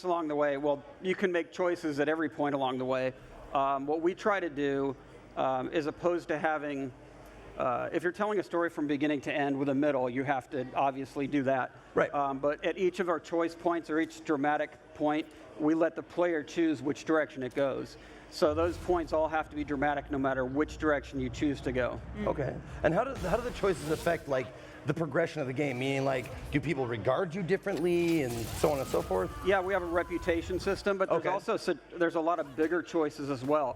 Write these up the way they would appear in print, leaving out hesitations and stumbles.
along the way. Well, you can make choices at every point along the way. What we try to do is opposed to having, if you're telling a story from beginning to end with a middle, you have to obviously do that. Right. But at each of our choice points or each dramatic point, we let the player choose which direction it goes. So those points all have to be dramatic no matter which direction you choose to go. Okay. And how do the choices affect like the progression of the game? Meaning, like, do people regard you differently and so on and so forth? Yeah, we have a reputation system, but there's also there's a lot of bigger choices as well.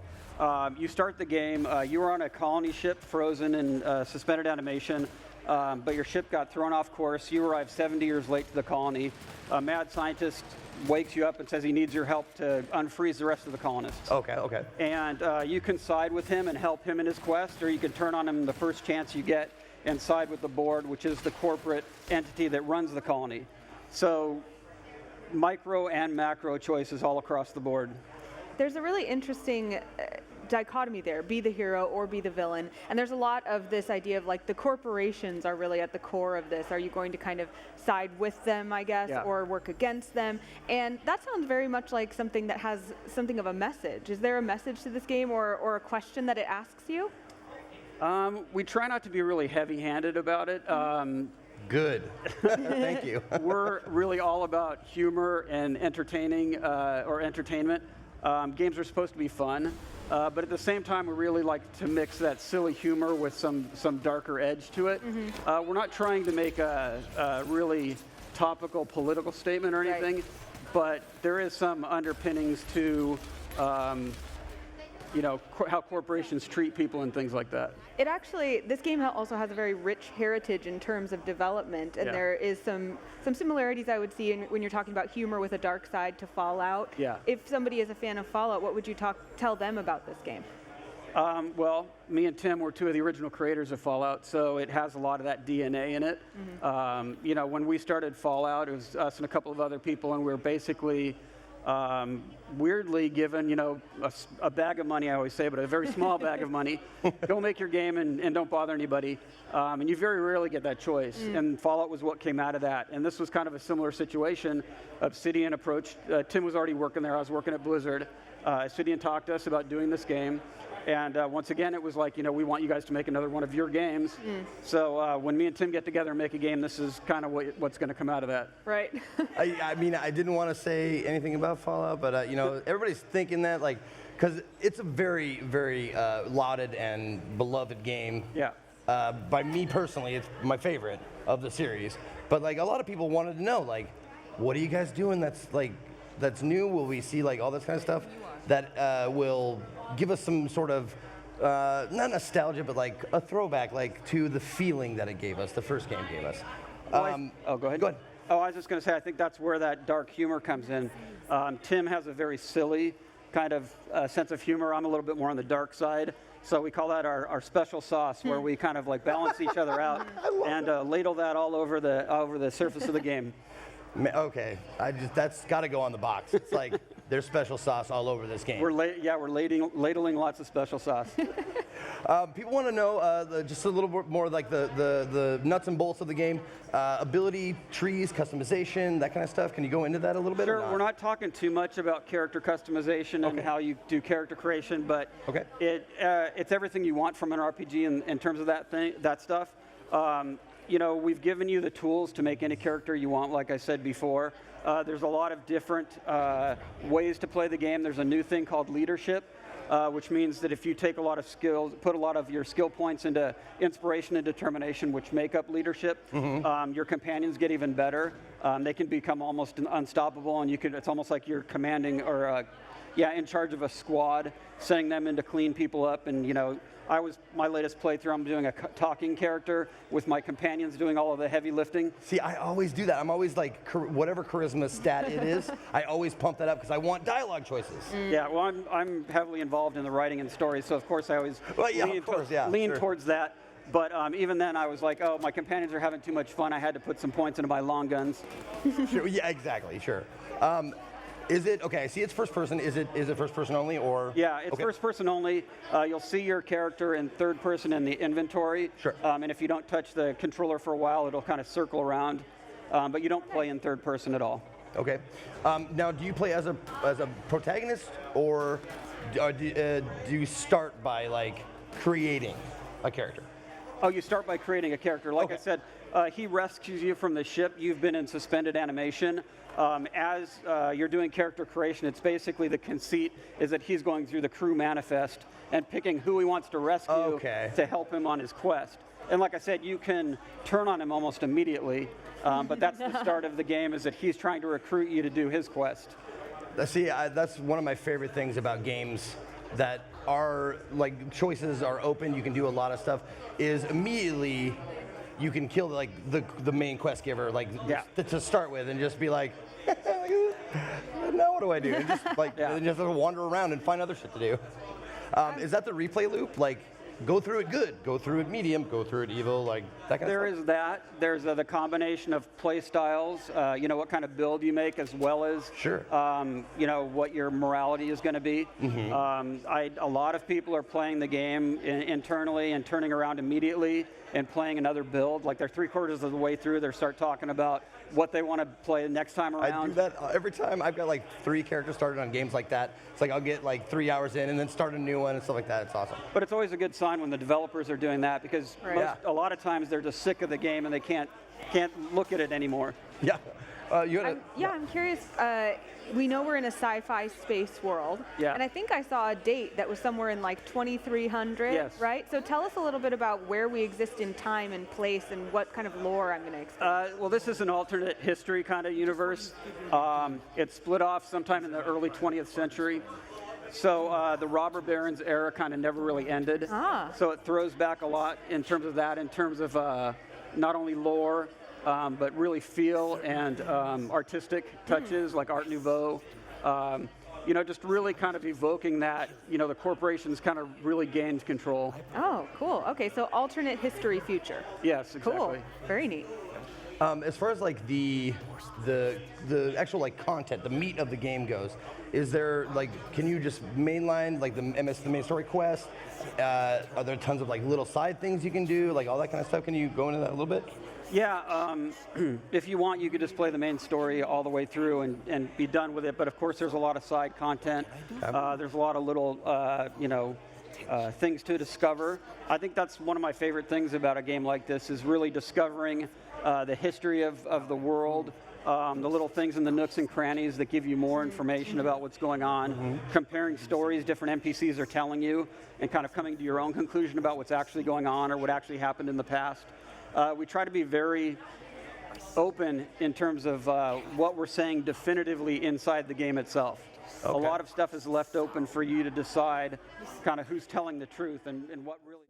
You start the game, you were on a colony ship frozen in suspended animation, but your ship got thrown off course. You arrived 70 years late to the colony. A mad scientist wakes you up and says he needs your help to unfreeze the rest of the colonists. Okay. And you can side with him and help him in his quest, or you can turn on him the first chance you get and side with the board, which is the corporate entity that runs the colony. So micro and macro choices all across the board. There's a really interesting dichotomy there, be the hero or be the villain. And there's a lot of this idea of like the corporations are really at the core of this. Are you going to kind of side with them, I guess, or work against them? And that sounds very much like something that has something of a message. Is there a message to this game or a question that it asks you? We try not to be really heavy-handed about it. Good. Thank you. We're really all about humor and entertaining or entertainment. Games are supposed to be fun, but at the same time, we really like to mix that silly humor with some darker edge to it. We're not trying to make a really topical political statement or anything, but there is some underpinnings to how corporations treat people and things like that. It actually, this game also has a very rich heritage in terms of development, and there is some similarities I would see when you're talking about humor with a dark side to Fallout. Yeah. If somebody is a fan of Fallout, what would you tell them about this game? Well, me and Tim were two of the original creators of Fallout, so it has a lot of that DNA in it. When we started Fallout, it was us and a couple of other people, and we were basically weirdly given, a bag of money, I always say, but a very small bag of money. Go make your game and don't bother anybody. And you very rarely get that choice. And Fallout was what came out of that. And this was kind of a similar situation. Obsidian approached, Tim was already working there, I was working at Blizzard. Obsidian talked to us about doing this game. And once again, it was like, we want you guys to make another one of your games. So when me and Tim get together and make a game, this is kind of what's going to come out of that. Right. I mean, I didn't want to say anything about Fallout, but everybody's thinking that, like, because it's a very, very lauded and beloved game. Yeah. By me personally, it's my favorite of the series. But like, a lot of people wanted to know, like, what are you guys doing that's new? Will we see like all this kind of stuff that will give us some sort of not nostalgia, but like a throwback, like to the feeling that it gave us, the first game gave us. Go ahead. Go ahead. Oh, I was just going to say, I think that's where that dark humor comes in. Tim has a very silly kind of sense of humor. I'm a little bit more on the dark side. So we call that our special sauce, where we kind of like balance each other out and ladle that all over the surface of the game. Okay, that's got to go on the box. It's like there's special sauce all over this game. We're ladling lots of special sauce. People want to know just a little bit more like the nuts and bolts of the game, ability trees, customization, that kind of stuff. Can you go into that a little bit? Sure. We're not talking too much about character customization and how you do character creation, but it's everything you want from an RPG in terms of that stuff. We've given you the tools to make any character you want, like I said before. There's a lot of different ways to play the game. There's a new thing called leadership, which means that if you take a lot of skills, put a lot of your skill points into inspiration and determination, which make up leadership, your companions get even better. They can become almost unstoppable, and it's almost like you're commanding or in charge of a squad, sending them in to clean people up. And my latest playthrough, I'm doing a talking character with my companions doing all of the heavy lifting. See, I always do that. I'm always like, whatever charisma stat it is, I always pump that up because I want dialogue choices. Yeah, well, I'm heavily involved in the writing and story, so of course I always lean towards that. But even then, I was like, oh, my companions are having too much fun. I had to put some points into my long guns. Sure, yeah, exactly, sure. Is it, okay, I see it's first person. Is it first person only, or? Yeah, it's first person only. You'll see your character in third person in the inventory. Sure. And if you don't touch the controller for a while, it'll kind of circle around. But you don't play in third person at all. Okay. Now, do you play as a protagonist, or do you start by like creating a character? Oh, you start by creating a character. Like Okay. I said, he rescues you from the ship. You've been in suspended animation. As you're doing character creation, it's basically the conceit is that he's going through the crew manifest and picking who he wants to rescue Okay. to help him on his quest. And like I said, you can turn on him almost immediately, but that's the start of the game, is that he's trying to recruit you to do his quest. See, that's one of my favorite things about games that are like choices are open. You can do a lot of stuff. Is immediately you can kill like the main quest giver, like Yeah. to start with, and just be like, now what do I do? And just like Yeah. and just wander around and find other shit to do. Is that the replay loop? Like, go through it good, go through it medium, go through it evil, like that kind of There stuff? is that. There's the combination of play styles, you know, what kind of build you make, as well as, Sure. you know, what your morality is going to be. A lot of people are playing the game internally and turning around immediately and playing another build. Like they're 3/4 of the way through, they start talking about what they want to play the next time around. I do that every time. I've got like 3 characters started on games like that. It's like I'll get like 3 hours in and then start a new one and stuff like that. It's awesome. But it's always a good sign when the developers are doing that, because Right. Yeah. a lot of times they're just sick of the game and they can't look at it anymore. Yeah. You had I'm curious. We know we're in a sci-fi space world, Yeah. and I think I saw a date that was somewhere in like 2300, Yes. right? So tell us a little bit about where we exist in time and place, and what kind of lore I'm going to expect. Well, this is an alternate history kind of universe. It split off sometime in the early 20th century. So the robber barons era kind of never really ended. Ah. So it throws back a lot in terms of that, in terms of not only lore, but really feel and artistic touches like Art Nouveau. You know, just really kind of evoking that, you know, the corporations kind of really gained control. Oh, cool. Okay, so alternate history future. Yes, exactly. Cool. Very neat. as far as like the actual like content, the meat of the game goes, is there like, can you just mainline like the main story quest? Are there tons of like little side things you can do, like all that kind of stuff? Can you go into that a little bit? Yeah, if you want, you could just play the main story all the way through and be done with it. But of course, there's a lot of side content. There's a lot of little, things to discover. I think that's one of my favorite things about a game like this, is really discovering the history of the world, the little things in the nooks and crannies that give you more information about what's going on, comparing stories different NPCs are telling you, and kind of coming to your own conclusion about what's actually going on or what actually happened in the past. We try to be very open in terms of what we're saying definitively inside the game itself. Okay. A lot of stuff is left open for you to decide kind of who's telling the truth and what really...